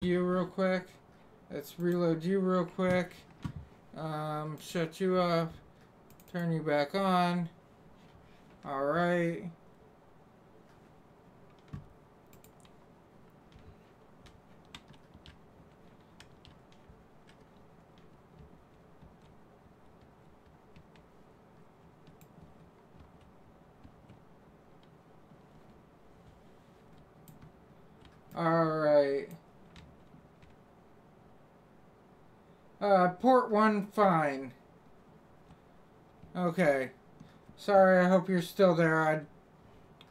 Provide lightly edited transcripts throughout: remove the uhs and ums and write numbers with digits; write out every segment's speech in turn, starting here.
You real quick. Let's reload you real quick. Shut you off. Turn you back on. Alright. Alright. Port 1 fine. Okay. Sorry, I hope you're still there. I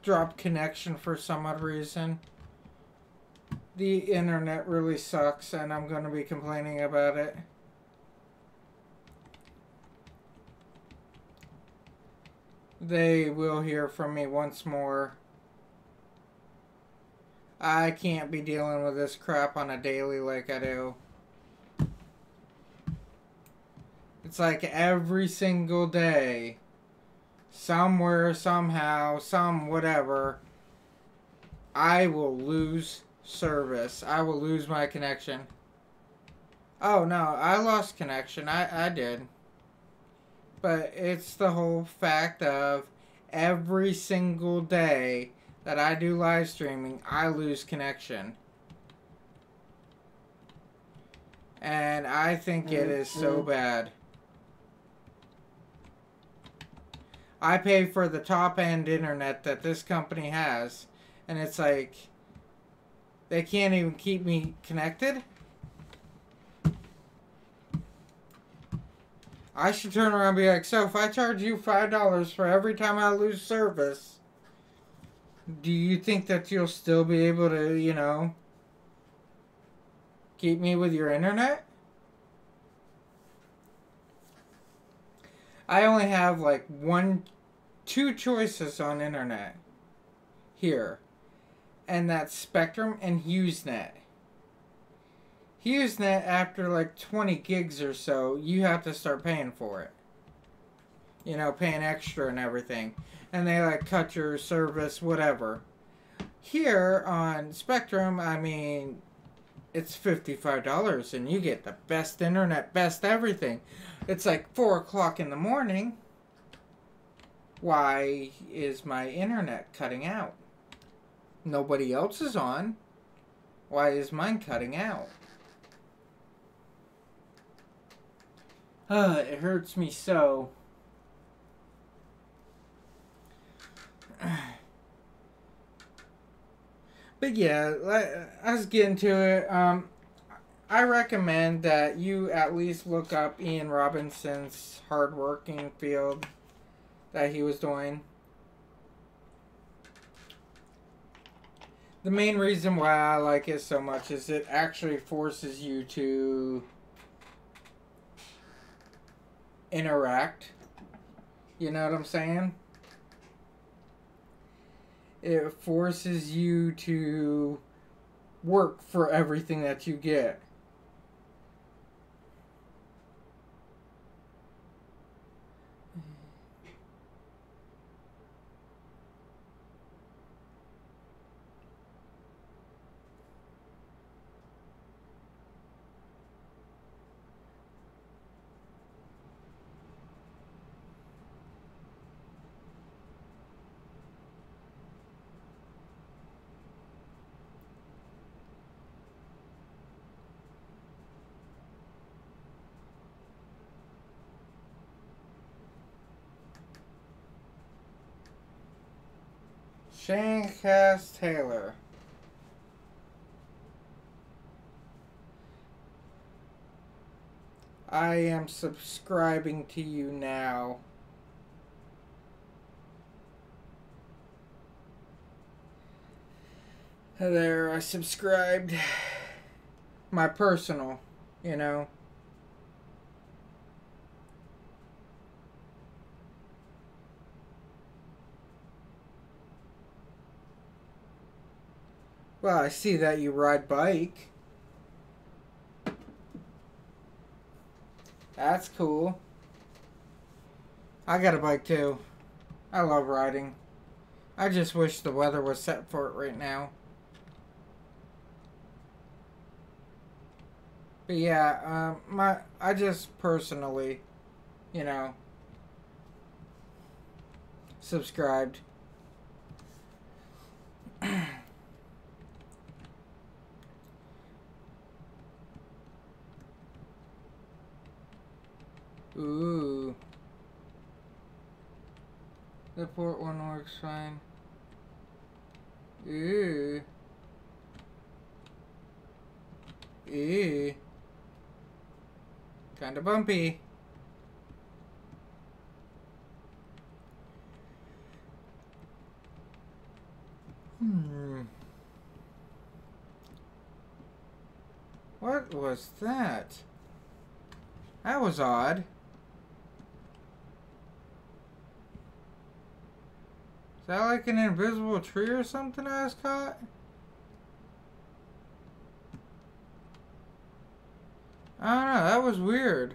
dropped connection for some odd reason. The internet really sucks and I'm going to be complaining about it. They will hear from me once more. I can't be dealing with this crap on a daily like I do. It's like every single day, somewhere, somehow, some whatever, I will lose service. I will lose my connection. Oh no, I lost connection. I did. But it's the whole fact of every single day that I do live streaming, I lose connection. And I think it is so bad. I pay for the top end internet that this company has, and it's like they can't even keep me connected. I should turn around and be like, so if I charge you $5 for every time I lose service, do you think that you'll still be able to, you know, keep me with your internet? I only have like two choices on internet here, and that's Spectrum and HughesNet. HughesNet, after like 20 gigs or so, you have to start paying for it. You know, paying extra and everything. And they like cut your service, whatever. Here on Spectrum, I mean, it's $55 and you get the best internet, best everything. It's like 4 o'clock in the morning. Why is my internet cutting out? Nobody else is on. Why is mine cutting out? It hurts me so. But yeah, let's get into it. I recommend that you at least look up Ian Robinson's hardworking field that he was doing. The main reason why I like it so much is it actually forces you to interact. You know what I'm saying? It forces you to work for everything that you get. Shane Cass Taylor. I am subscribing to you now. There, I subscribed. My personal, you know. Well, I see that you ride bike. That's cool. I got a bike too. I love riding. I just wish the weather was set for it right now. But yeah, I just personally, you know, subscribed. Ooh. The port one works fine. Ooh. Ooh. Kinda bumpy. What was that? That was odd. Is that like an invisible tree or something I was caught? I don't know, that was weird.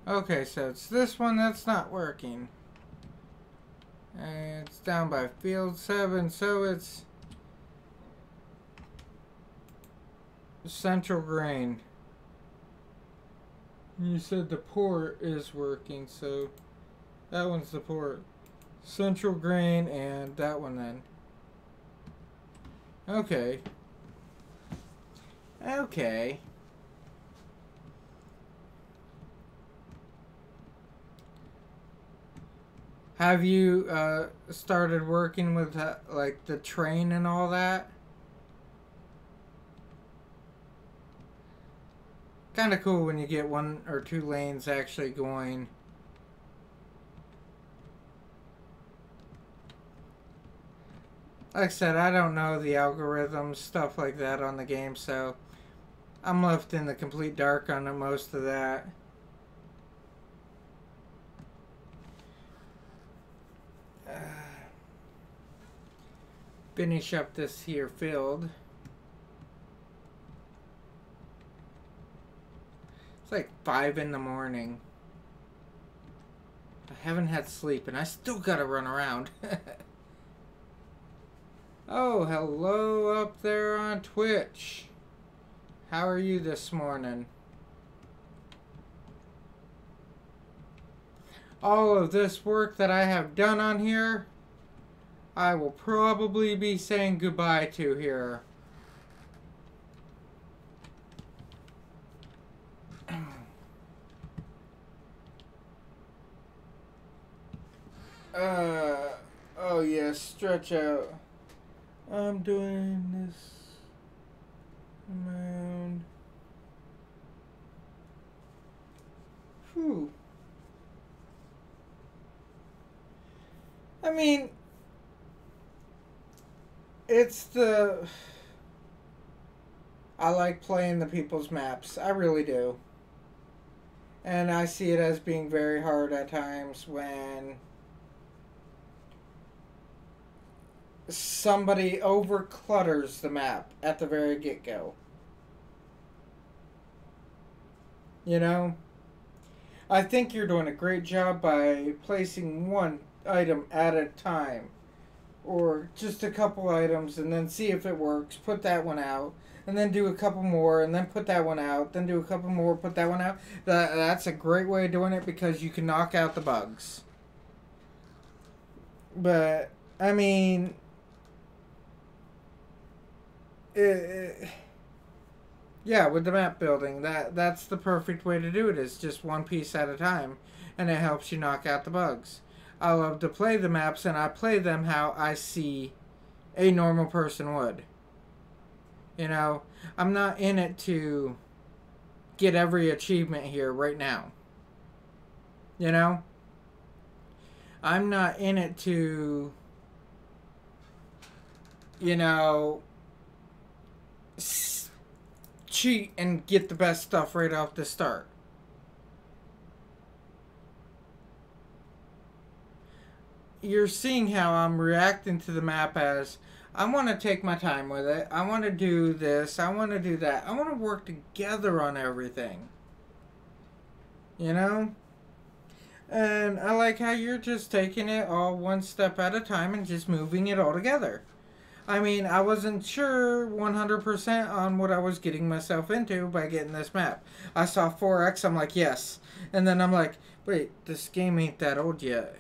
Okay, so it's this one that's not working. And it's down by field 7, so it's central grain. You said the port is working, so that one's the port. Central grain and that one then. Okay. Okay. Have you started working with like the train and all that? Kind of cool when you get 1 or 2 lanes actually going. Like I said, I don't know the algorithms, stuff like that on the game, so I'm left in the complete dark on most of that. Finish up this here field. It's like 5 in the morning. I haven't had sleep and I still gotta run around. Oh, hello up there on Twitch. How are you this morning? All of this work that I have done on here, I will probably be saying goodbye to here. Oh yes, stretch out. I'm doing this around. Whew. I mean, it's the... I like playing the people's maps. I really do. And I see it as being very hard at times when somebody over-clutters the map at the very get-go. You know? I think you're doing a great job by placing one item at a time. Or just a couple items and then see if it works. Put that one out. And then do a couple more and then put that one out. Then do a couple more, put that one out. That's a great way of doing it because you can knock out the bugs. But, I mean... yeah, with the map building, that's the perfect way to do it. It's just one piece at a time. And it helps you knock out the bugs. I love to play the maps, and I play them how I see a normal person would. You know, I'm not in it to get every achievement here right now. You know? I'm not in it to, you know, cheat and get the best stuff right off the start. you're seeing how I'm reacting to the map as I want to take my time with it. I want to do this. I want to do that. I want to work together on everything. You know? And I like how you're just taking it all one step at a time and just moving it all together. I mean, I wasn't sure 100% on what I was getting myself into by getting this map. I saw 4X, I'm like, yes. And then I'm like, wait, this game ain't that old yet.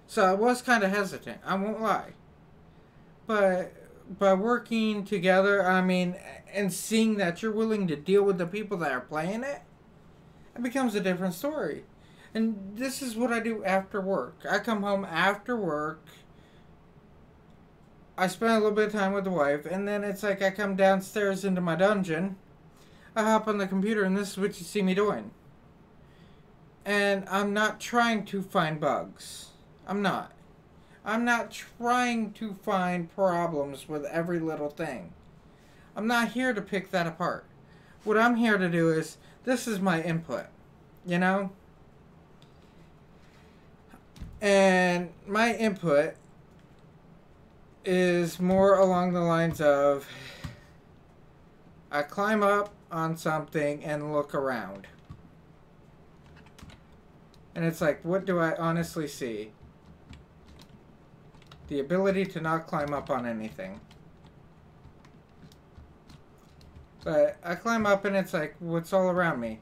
So I was kind of hesitant, I won't lie. But by working together, I mean, and seeing that you're willing to deal with the people that are playing it, it becomes a different story. And this is what I do after work. I come home after work. I spend a little bit of time with the wife. And then it's like I come downstairs into my dungeon. I hop on the computer and this is what you see me doing. And I'm not trying to find bugs. I'm not. I'm not trying to find problems with every little thing. I'm not here to pick that apart. What I'm here to do is, this is my input, you know? And my input is more along the lines of, I climb up on something and look around. And it's like, what do I honestly see? The ability to not climb up on anything. But I climb up and it's like, what's all around me?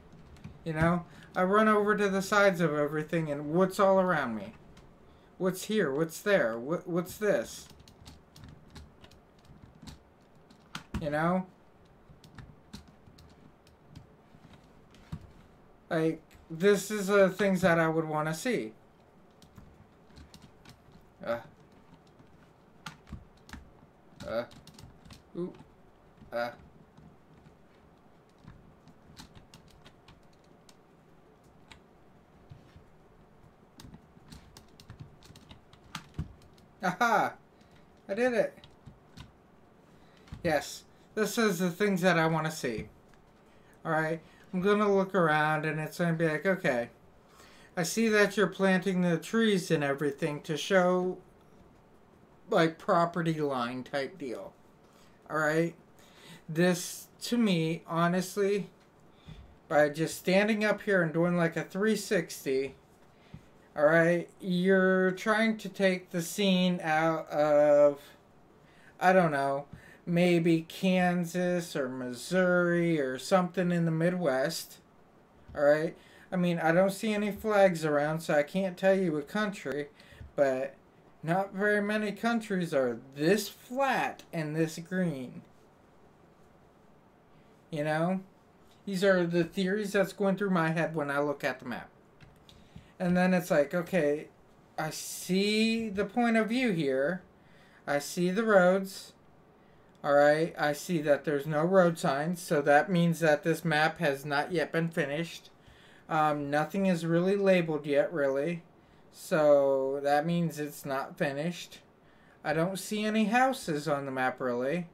You know? I run over to the sides of everything and what's all around me? What's here? What's there? What's this? You know? Like, this is the things that I would want to see. Ooh. Aha! I did it. Yes, this is the things that I want to see. Alright, I'm going to look around and it's going to be like, okay, I see that you're planting the trees and everything to show, like, property line type deal. Alright? This, to me, honestly, by just standing up here and doing like a 360, alright, you're trying to take the scene out of, I don't know, maybe Kansas or Missouri or something in the Midwest. Alright? I mean, I don't see any flags around, so I can't tell you a country, but not very many countries are this flat and this green. You know? These are the theories that's going through my head when I look at the map. And then it's like, okay, I see the point of view here. I see the roads. Alright, I see that there's no road signs, so that means that this map has not yet been finished. Nothing is really labeled yet, really. So that means it's not finished. I don't see any houses on the map, really.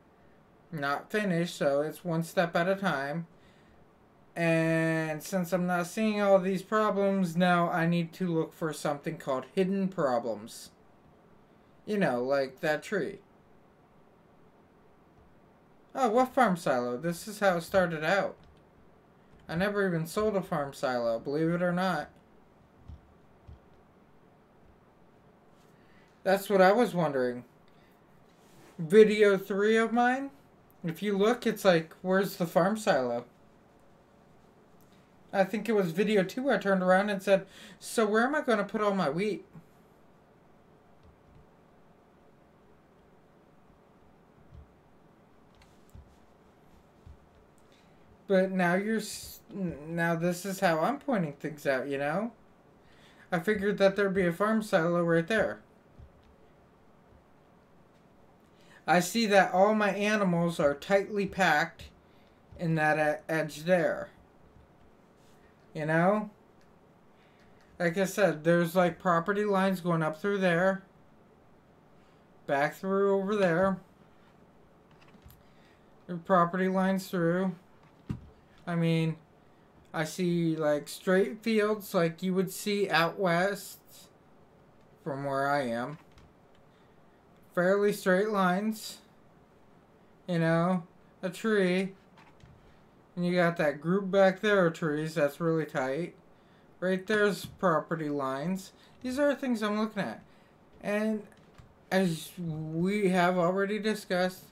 Not finished, so it's one step at a time. And since I'm not seeing all these problems, now I need to look for something called hidden problems. You know, like that tree. Oh, what farm silo? This is how it started out. I never even sold a farm silo, believe it or not. That's what I was wondering. Video 3 of mine, if you look, it's like, where's the farm silo? I think it was video 2 I turned around and said, so where am I going to put all my wheat? But now now this is how I'm pointing things out, you know? I figured that there'd be a farm silo right there. I see that all my animals are tightly packed in that edge there. You know? Like I said, there's like property lines going up through there. Back through over there. There are property lines through. I mean, I see like straight fields like you would see out west. from where I am. Fairly straight lines. You know, a tree. And you got that group back there of trees that's really tight. Right there's property lines. These are things I'm looking at. And as we have already discussed,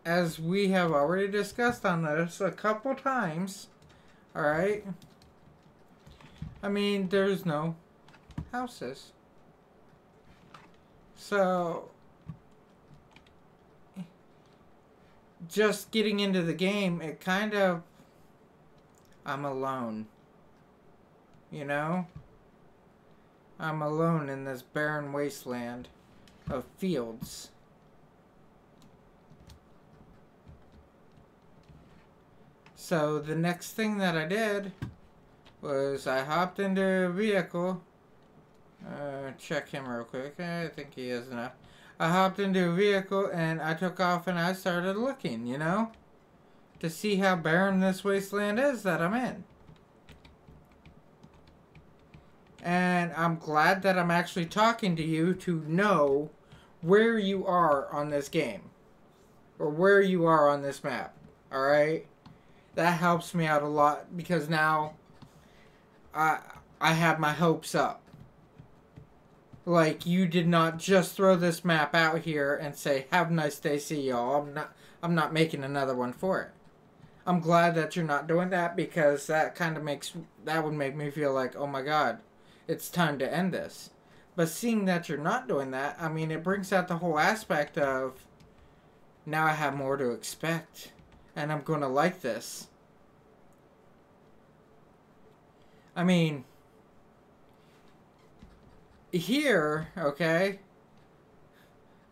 on this a couple times, alright? I mean, there's no houses. So, just getting into the game, it kind of, I'm alone. You know? I'm alone in this barren wasteland of fields. So the next thing that I did was I hopped into a vehicle. Check him real quick. I think he is enough. I hopped into a vehicle and I took off and I started looking, you know? To see how barren this wasteland is that I'm in. And I'm glad that I'm actually talking to you to know where you are on this game. Or where you are on this map. Alright? That helps me out a lot because now I have my hopes up. Like, you did not just throw this map out here and say, have a nice day, see y'all. I'm not making another one for it. I'm glad that you're not doing that because that would make me feel like, oh my god, it's time to end this. But seeing that you're not doing that, I mean, it brings out the whole aspect of, now I have more to expect. And I'm going to like this. I mean, here, okay,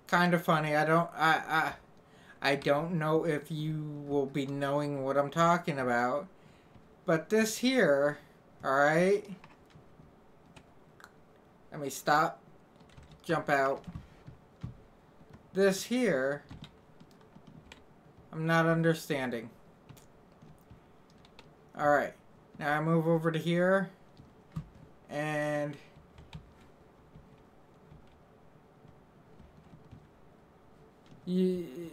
kind of funny. I don't know if you will be knowing what I'm talking about, but this here, alright, let me stop, jump out. This here, I'm not understanding. Alright, now I move over to here, and you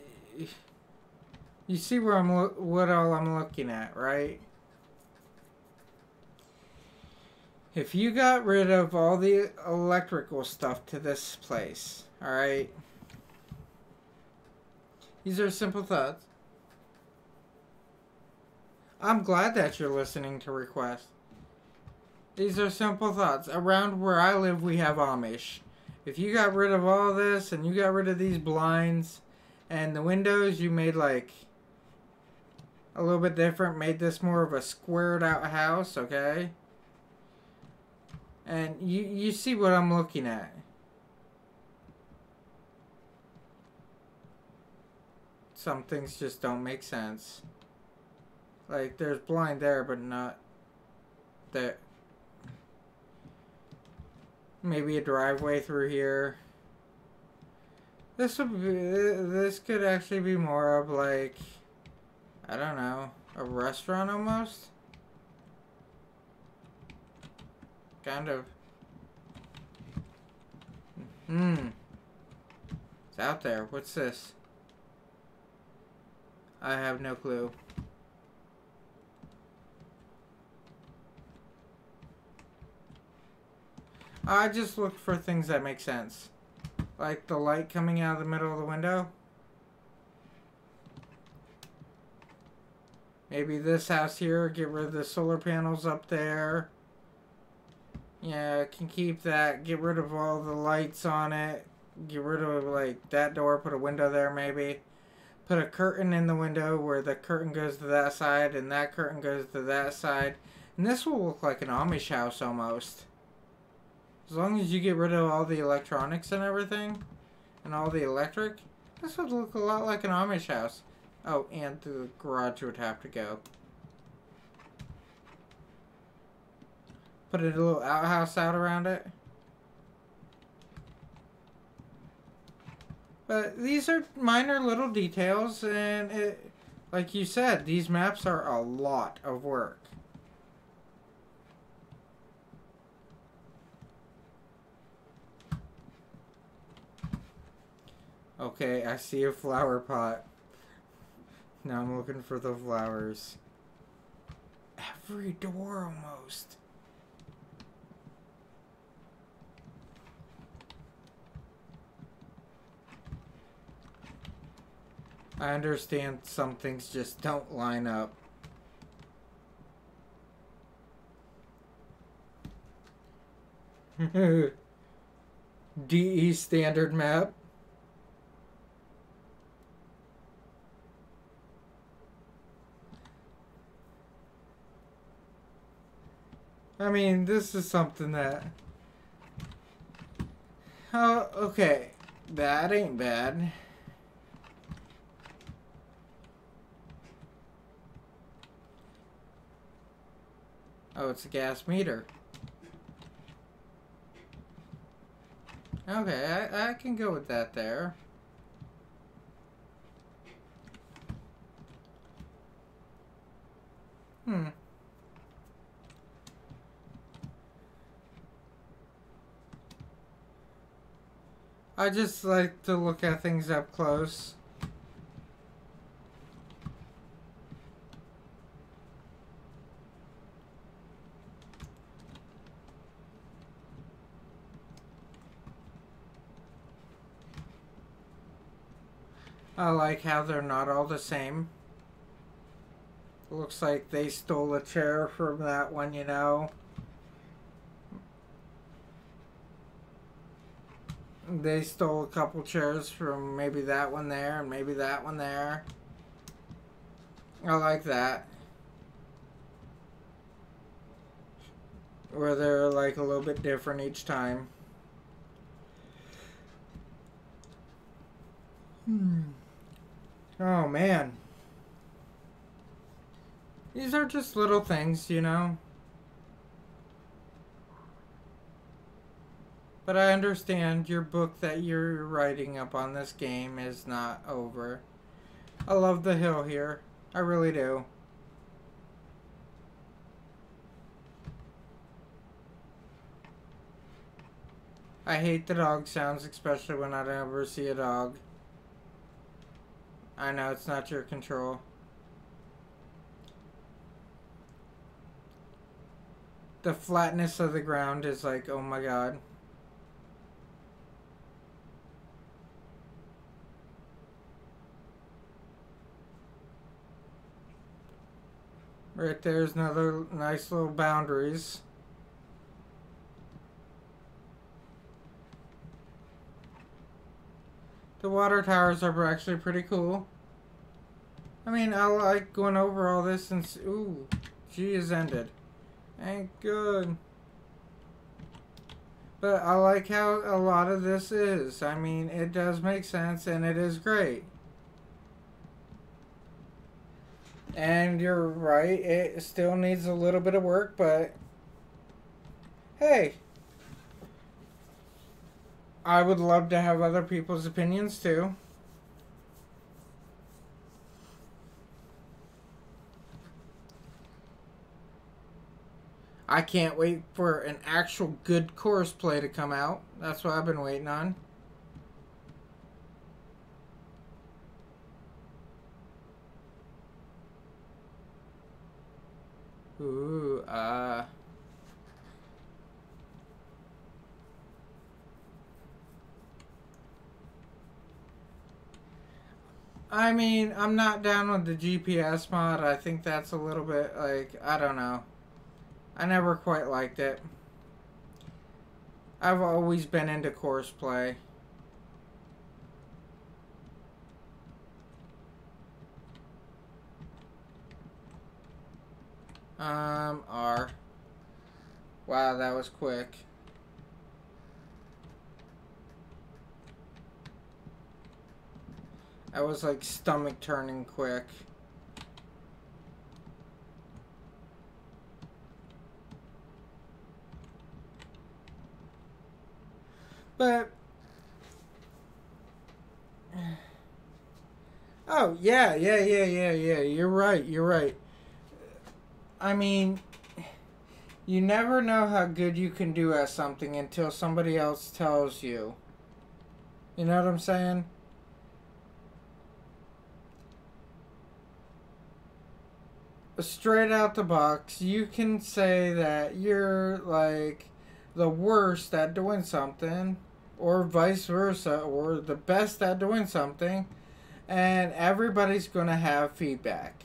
see where what all I'm looking at, right? If you got rid of all the electrical stuff to this place, alright? These are simple thoughts. I'm glad that you're listening to requests. These are simple thoughts. Around where I live, we have Amish. If you got rid of all this and you got rid of these blinds and the windows, you made like a little bit different, made this more of a squared out house, okay? And you see what I'm looking at. Some things just don't make sense. Like, there's blind there, but not there. Maybe a driveway through here. This could actually be more of like, I don't know, a restaurant almost? Kind of. It's out there. What's this? I have no clue. I just look for things that make sense. Like the light coming out of the middle of the window. Maybe this house here, get rid of the solar panels up there. Yeah, I can keep that. Get rid of all the lights on it. Get rid of like that door, put a window there maybe. Put a curtain in the window where the curtain goes to that side and that curtain goes to that side. And this will look like an Amish house almost. As long as you get rid of all the electronics and everything, and all the electric, this would look a lot like an Amish house. Oh, and the garage would have to go. Put a little outhouse out around it. But these are minor little details, and it, like you said, these maps are a lot of work. Okay, I see a flower pot. Now I'm looking for the flowers. Every door almost. I understand some things just don't line up. DE standard map. I mean, this is something that... Oh, okay. That ain't bad. Oh, it's a gas meter. Okay, I can go with that there. I just like to look at things up close. I like how they're not all the same. Looks like they stole a chair from that one, you know. They stole a couple chairs from maybe that one there and maybe that one there. I like that. Where they're like a little bit different each time. Oh man. These are just little things, you know. But I understand your book that you're writing up on this game is not over. I love the hill here. I really do. I hate the dog sounds, especially when I never see a dog. I know it's not your control. The flatness of the ground is like, oh my god. Right there's another nice little boundaries. The water towers are actually pretty cool. I mean, I like going over all this and... Ooh, G is ended. Ain't good. But I like how a lot of this is. I mean, it does make sense and it is great. And you're right, it still needs a little bit of work, but hey, I would love to have other people's opinions too. I can't wait for an actual good course play to come out. That's what I've been waiting on. Ooh, I mean, I'm not down with the GPS mod. I think that's a little bit like, I don't know. I never quite liked it. I've always been into course play. R. Wow, that was quick. That was like stomach turning quick. But oh yeah, you're right. I mean, you never know how good you can do at something until somebody else tells you. You know what I'm saying? straight out the box, you can say that you're like the worst at doing something, or vice versa, or the best at doing something, and everybody's going to have feedback.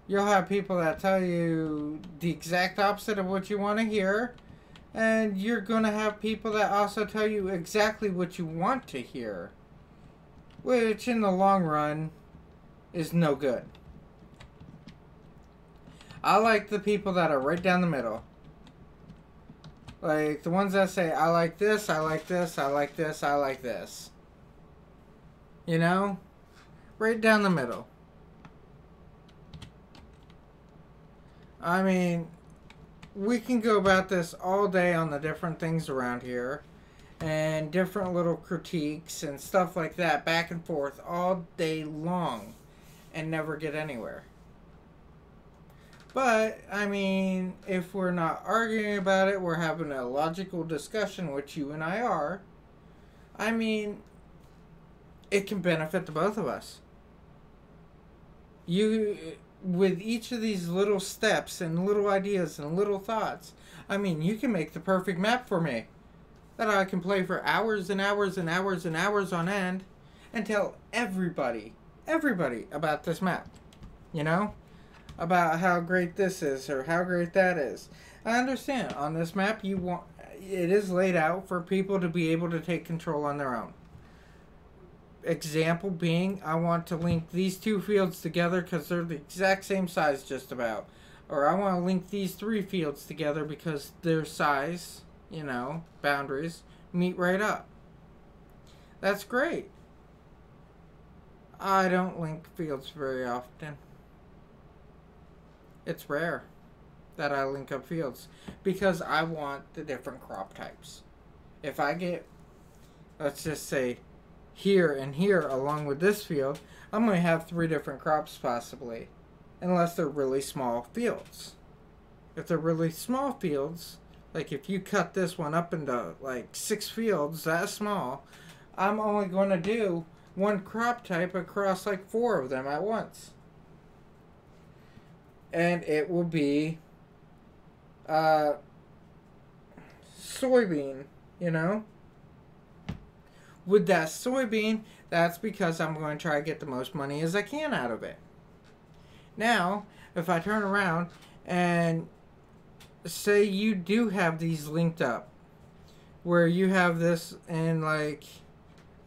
You'll have people that tell you the exact opposite of what you want to hear, and you're going to have people that also tell you exactly what you want to hear, which in the long run is no good. I like the people that are right down the middle. Like the ones that say, I like this, I like this, I like this, I like this. You know? Right down the middle. I mean, we can go about this all day on the different things around here. And different little critiques and stuff like that, back and forth, all day long. And never get anywhere. But, I mean, if we're not arguing about it, we're having a logical discussion, which you and I are. I mean, it can benefit the both of us. You, with each of these little steps and little ideas and little thoughts, I mean, you can make the perfect map for me that I can play for hours and hours and hours and hours on end and tell everybody about this map. You know? About how great this is or how great that is. I understand on this map it is laid out for people to be able to take control on their own. Example being, I want to link these two fields together because they're the exact same size just about. Or I want to link these three fields together because their size, boundaries, meet right up. That's great. I don't link fields very often. It's rare that I link up fields because I want the different crop types. If I get, let's just say, here and here along with this field, I'm going to have 3 different crops possibly, unless they're really small fields. If they're really small fields, like if you cut this one up into like 6 fields that small, I'm only going to do one crop type across like 4 of them at once. And it will be soybean, With that soybean, that's because I'm going to try to get the most money as I can out of it. Now, if I turn around and say you do have these linked up, where you have this in like,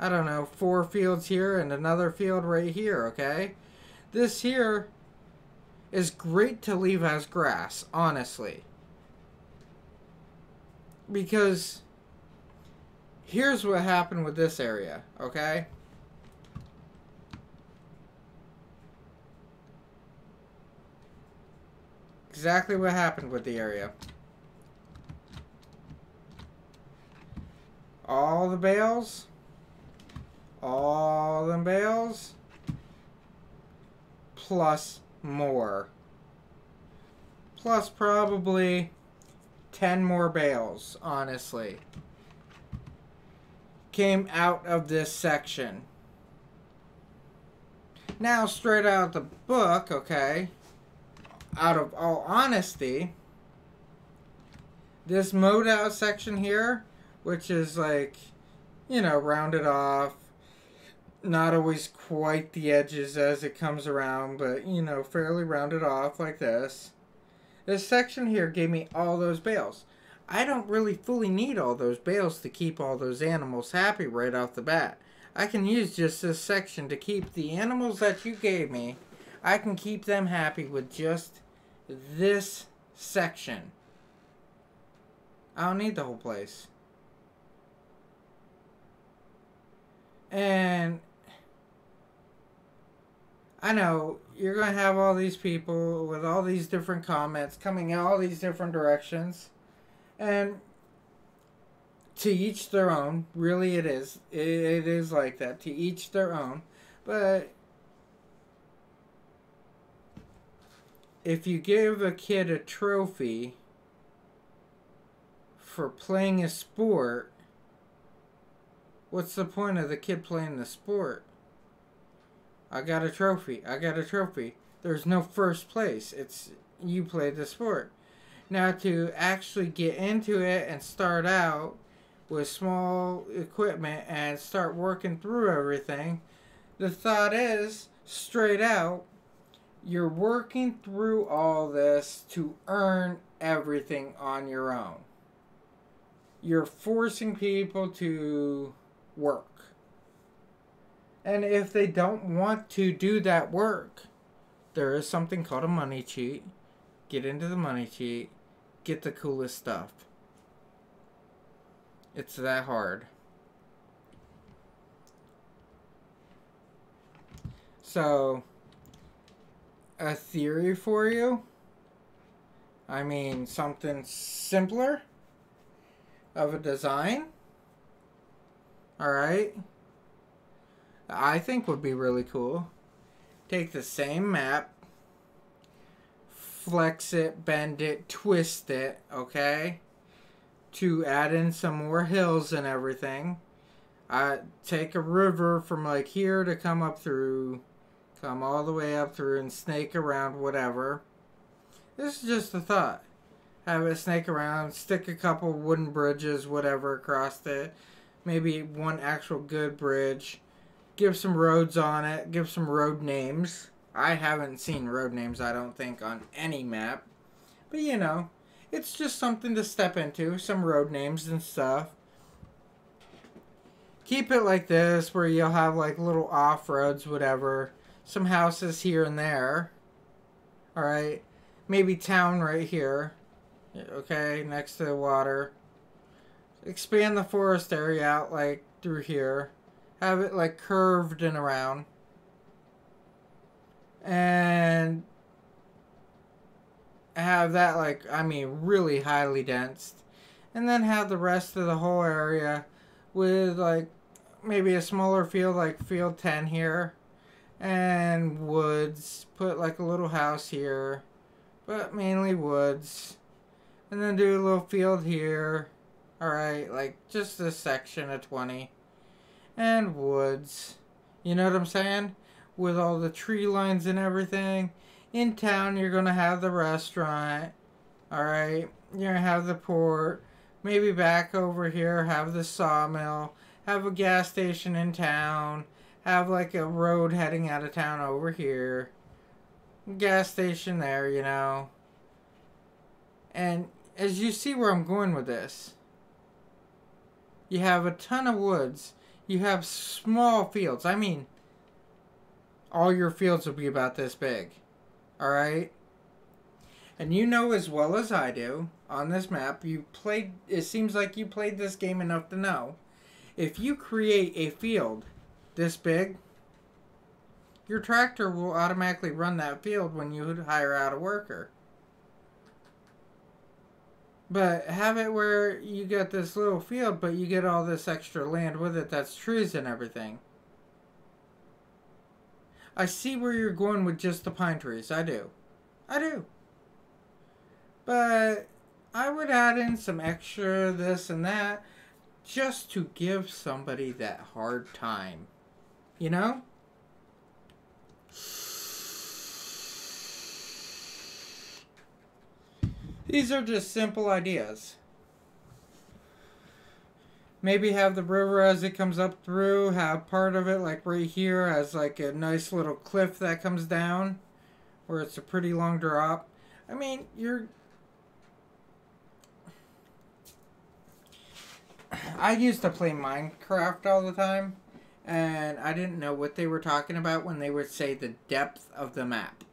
I don't know, 4 fields here and another field right here, okay? This here is great to leave as grass, honestly. Because here's what happened with this area, okay? Exactly what happened with the area. All them bales, plus more. Plus probably 10 more bales, honestly, came out of this section. Now, straight out of the book, okay, out of all honesty, this mowed out section here, which is like, rounded off, not always quite the edges as it comes around, but, fairly rounded off like this. This section here gave me all those bales. I don't really fully need all those bales to keep all those animals happy right off the bat. I can use just this section to keep the animals that you gave me. I can keep them happy with just this section. I don't need the whole place. And I know you're going to have all these people with all these different comments coming in all these different directions. And to each their own. Really it is. It is like that. To each their own. But if you give a kid a trophy for playing a sport, what's the point of the kid playing the sport? I got a trophy. I got a trophy. There's no first place. It's you play the sport. Now to actually get into it and start out with small equipment and start working through everything, the thought is, straight out, you're working through all this to earn everything on your own. You're forcing people to work. And if they don't want to do that work, there is something called a money cheat. Get into the money cheat. Get the coolest stuff. It's that hard. So, a theory for you. I mean, something simpler of a design. Alright. I think would be really cool. Take the same map, flex it, bend it, twist it, okay? To add in some more hills and everything. Take a river from like here to come up through, come all the way up through and snake around, whatever. This is just a thought. Have it snake around, stick a couple wooden bridges, whatever, across it. Maybe one actual good bridge. Give some roads on it. Give some road names. I haven't seen road names, I don't think, on any map. But, you know, it's just something to step into. Some road names and stuff. Keep it like this, where you'll have, like, little off-roads, whatever. Some houses here and there. Alright. Maybe town right here. Okay, next to the water. Expand the forest area out, like, through here. Have it like curved and around. And have that like, I mean, really highly dense. And then have the rest of the whole area with like maybe a smaller field like field 10 here. And woods. Put like a little house here. But mainly woods. And then do a little field here. Alright, like just this section of 20. And woods. You know what I'm saying? With all the tree lines and everything. In town, you're going to have the restaurant. Alright? You're going to have the port. Maybe back over here, have the sawmill. Have a gas station in town. Have like a road heading out of town over here. Gas station there, you know. And as you see where I'm going with this. You have a ton of woods. You have small fields. I mean, all your fields will be about this big. Alright? And you know as well as I do, on this map, it seems like you played this game enough to know. If you create a field this big, your tractor will automatically run that field when you hire out a worker. But have it where you get this little field, but you get all this extra land with it that's trees and everything. I see where you're going with just the pine trees. I do. I do. But I would add in some extra this and that just to give somebody that hard time. You know? These are just simple ideas. Maybe have the river as it comes up through, have part of it like right here as like a nice little cliff that comes down where it's a pretty long drop. I mean, I used to play Minecraft all the time and I didn't know what they were talking about when they would say the depth of the map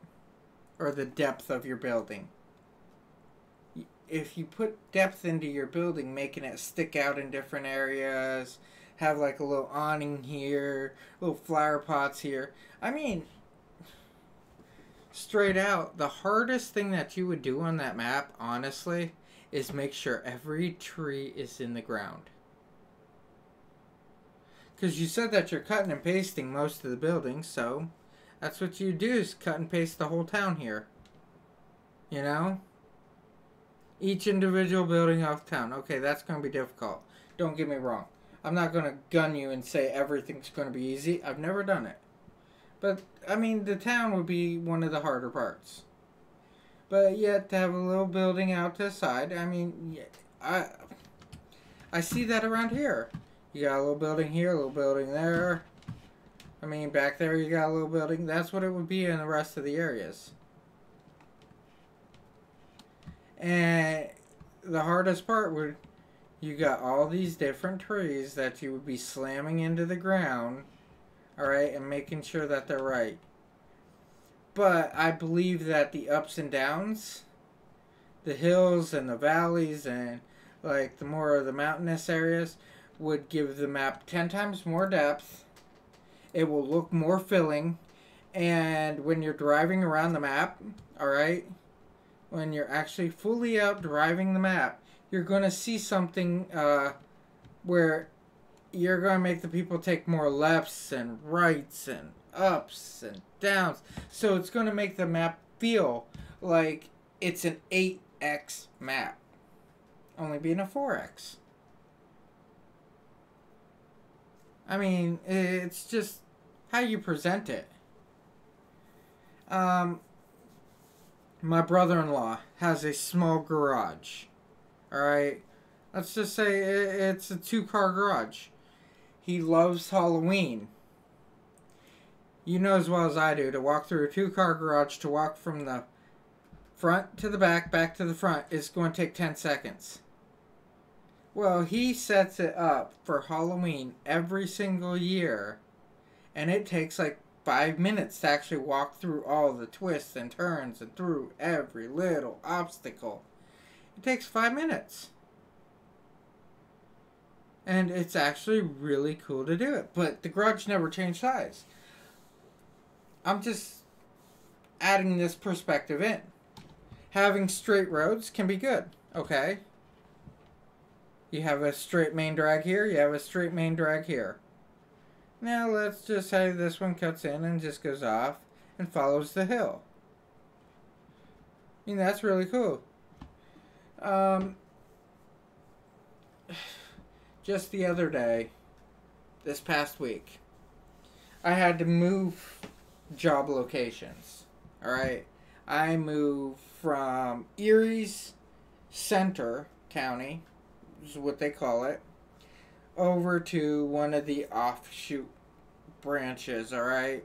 or the depth of your building. If you put depth into your building, making it stick out in different areas, have like a little awning here, little flower pots here. I mean, straight out, the hardest thing that you would do on that map, honestly, is make sure every tree is in the ground. Because you said that you're cutting and pasting most of the buildings, so that's what you do is cut and paste the whole town here. You know? Each individual building off town. Okay, that's going to be difficult. Don't get me wrong. I'm not going to gun you and say everything's going to be easy. I've never done it. But, I mean, the town would be one of the harder parts. But yet, to have a little building out to the side, I mean, I see that around here. You got a little building here, a little building there. I mean, back there you got a little building. That's what it would be in the rest of the areas. And the hardest part would, you got all these different trees that you would be slamming into the ground, alright, and making sure that they're right. But I believe that the ups and downs, the hills and the valleys and like the more of the mountainous areas would give the map 10 times more depth. It will look more filling, and when you're driving around the map, alright, when you're actually fully out driving the map, you're going to see something where you're going to make the people take more lefts and rights and ups and downs. So it's going to make the map feel like it's an 8x map, only being a 4x. I mean, it's just how you present it. My brother-in-law has a small garage. Alright? Let's just say it's a 2-car garage. He loves Halloween. You know as well as I do, to walk through a 2-car garage, to walk from the front to the back, back to the front, is going to take 10 seconds. Well, he sets it up for Halloween every single year, and it takes like 5 minutes to actually walk through all the twists and turns and through every little obstacle. It takes 5 minutes. And it's actually really cool to do it. But the garage never changed size. I'm just adding this perspective in. Having straight roads can be good, okay? You have a straight main drag here, you have a straight main drag here. Now let's just say this one cuts in and just goes off and follows the hill. I mean, that's really cool. Just the other day, this past week, I had to move job locations. Alright? I moved from Erie's Center County, is what they call it, over to one of the offshoot branches, alright,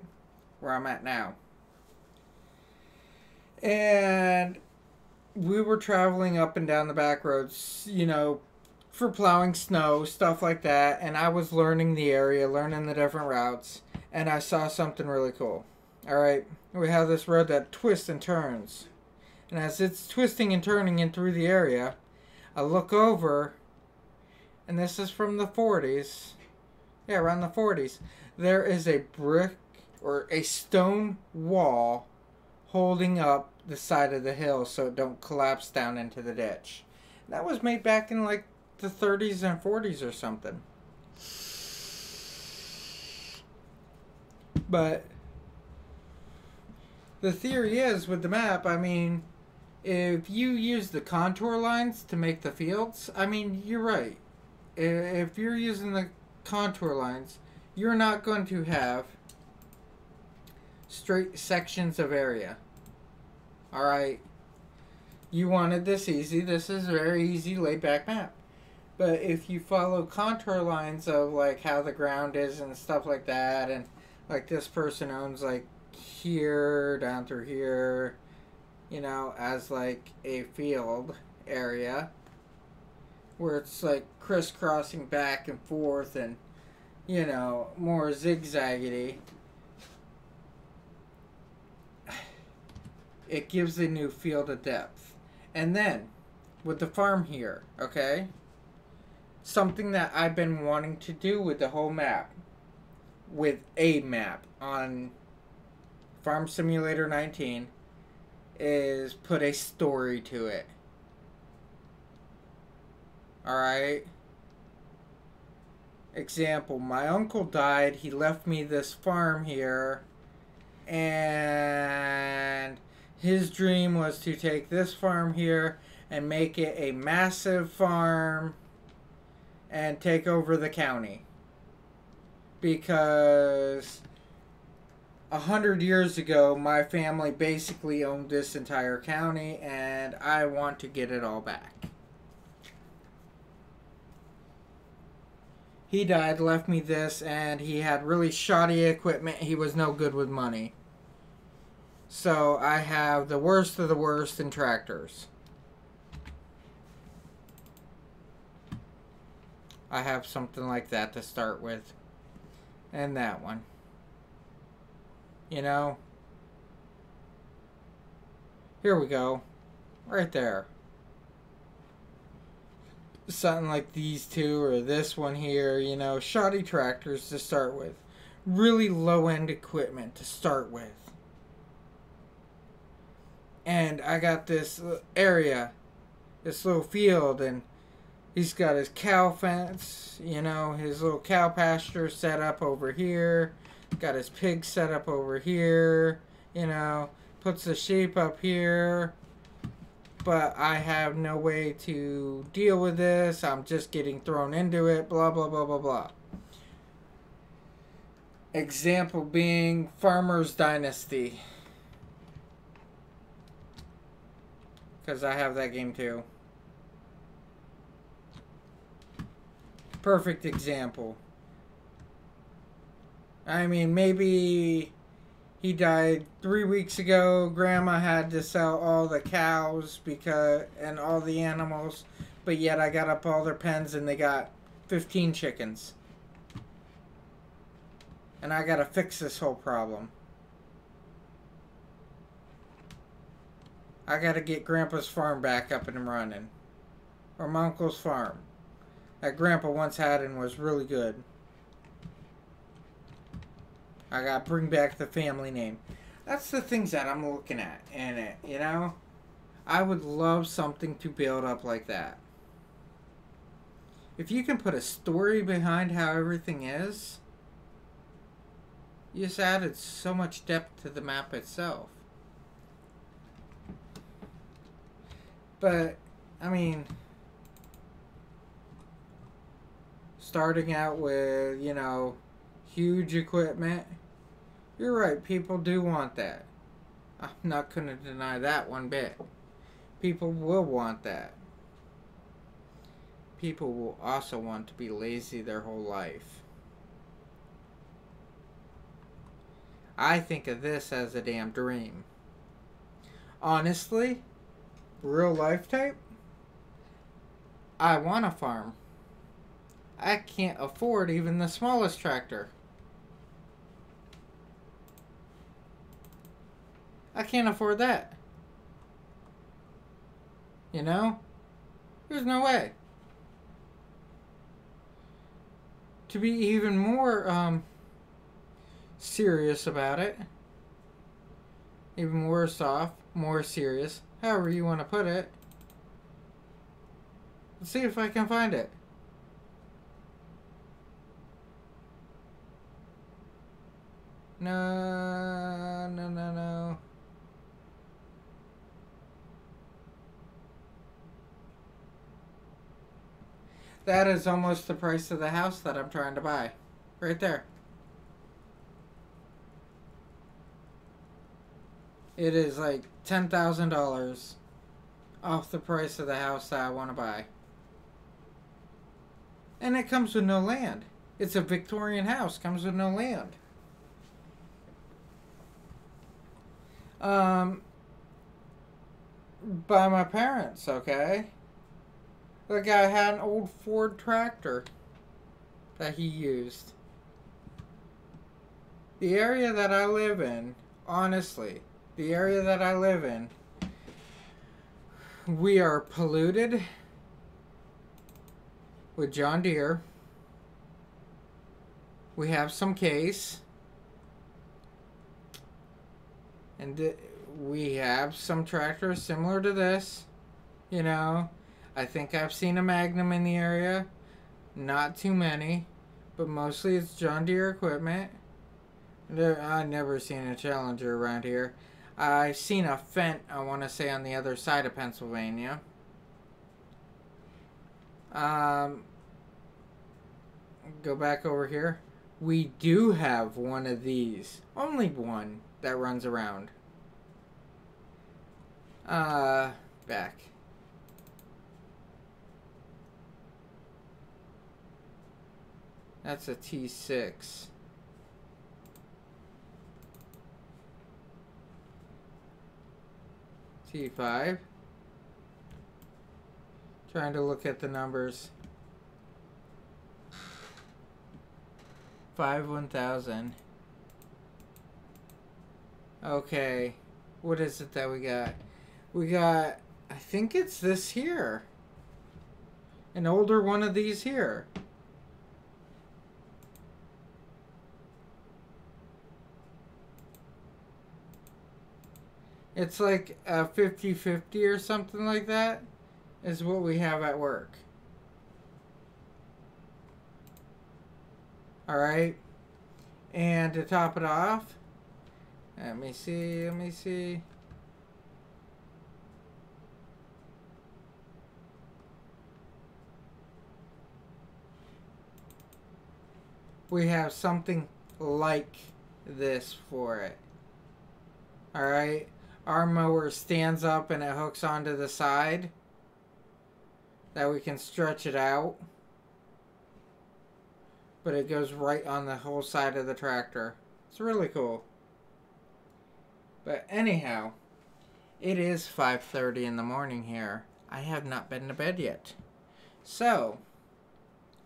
where I'm at now. And we were traveling up and down the back roads, you know, for plowing snow, stuff like that, and I was learning the area, learning the different routes, and I saw something really cool. Alright, we have this road that twists and turns, and as it's twisting and turning in through the area, I look over, and this is from the 40s, yeah, around the 40s, there is a brick or a stone wall holding up the side of the hill so it don't collapse down into the ditch. That was made back in like the 30s and 40s or something. But the theory is with the map, I mean, if you use the contour lines to make the fields, I mean, you're right. If you're using the contour lines, you're not going to have straight sections of area. Alright? You wanted this easy. This is a very easy laid back map. But if you follow contour lines of like how the ground is and stuff like that, and like this person owns like here down through here, you know, as like a field area where it's like crisscrossing back and forth and, you know, more zigzaggedy, it gives a new field of depth. And then with the farm here, okay, something that I've been wanting to do with the whole map, with a map on Farm Simulator 19, is put a story to it. Alright? Example, my uncle died, he left me this farm here, and his dream was to take this farm here and make it a massive farm and take over the county. Because 100 years ago, my family basically owned this entire county, and I want to get it all back. He died, left me this, and he had really shoddy equipment. He was no good with money. So I have the worst of the worst in tractors. I have something like that to start with. And that one. You know? Here we go. Right there. Something like these two or this one here, you know, shoddy tractors to start with. Really low-end equipment to start with. And I got this area, this little field, and he's got his cow fence, you know, his little cow pasture set up over here. Got his pig set up over here, you know, puts the sheep up here. But I have no way to deal with this. I'm just getting thrown into it, blah, blah, blah, blah, blah. Example being Farmer's Dynasty. Because I have that game too. Perfect example. I mean, maybe he died 3 weeks ago. Grandma had to sell all the cows and all the animals, but yet I got up all their pens and they got 15 chickens. And I gotta fix this whole problem. I gotta get Grandpa's farm back up and running. Or my uncle's farm. That Grandpa once had and was really good. I gotta bring back the family name. That's the things that I'm looking at in it, you know? I would love something to build up like that. If you can put a story behind how everything is, you just added so much depth to the map itself. But, I mean, starting out with, you know, huge equipment. You're right, people do want that. I'm not going to deny that one bit. People will want that. People will also want to be lazy their whole life. I think of this as a damn dream. Honestly, real life type, I want a farm. I can't afford even the smallest tractor. I can't afford that. You know? There's no way. To be even more serious about it, even worse off, more serious, however you want to put it, let's see if I can find it. No, no, no, no. That is almost the price of the house that I'm trying to buy. Right there. It is like $10,000 off the price of the house that I want to buy. And it comes with no land. It's a Victorian house, comes with no land. By my parents, okay? The guy had an old Ford tractor that he used. The area that I live in, honestly, the area that I live in, we are polluted with John Deere. We have some case. And we have some tractors similar to this, you know. I think I've seen a Magnum in the area. Not too many, but mostly it's John Deere equipment. I've never seen a Challenger around here. I've seen a Fendt, I want to say, on the other side of Pennsylvania. Go back over here. we do have one of these. Only one that runs around. Back. That's a T6. T5. Trying to look at the numbers. 1000. Okay. What is it that we got? We got, I think it's this here. An older one of these here. It's like a 50-50 or something like that is what we have at work. Alright. And to top it off, let me see. We have something like this for it. Alright. Our mower stands up and it hooks onto the side. That we can stretch it out. But it goes right on the whole side of the tractor. It's really cool. But anyhow, it is 5:30 in the morning here. I have not been to bed yet. So,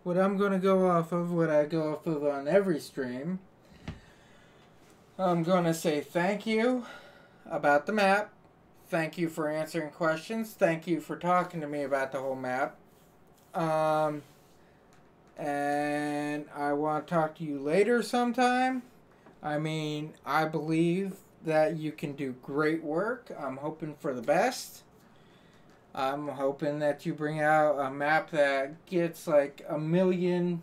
what I'm going to go off of, what I go off of on every stream, I'm going to say thank you about the map. Thank you for answering questions. Thank you for talking to me about the whole map. And I want to talk to you later sometime. I mean, I believe that you can do great work. I'm hoping for the best. I'm hoping that you bring out a map that gets like 1 million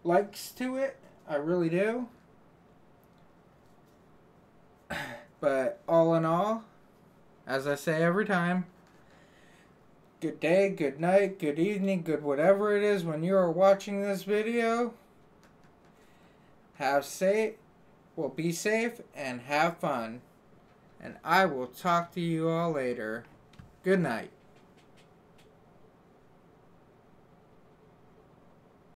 likes to it. I really do. But all in all, as I say every time, good day, good night, good evening, good whatever it is when you are watching this video. Be safe and have fun. And I will talk to you all later. Good night.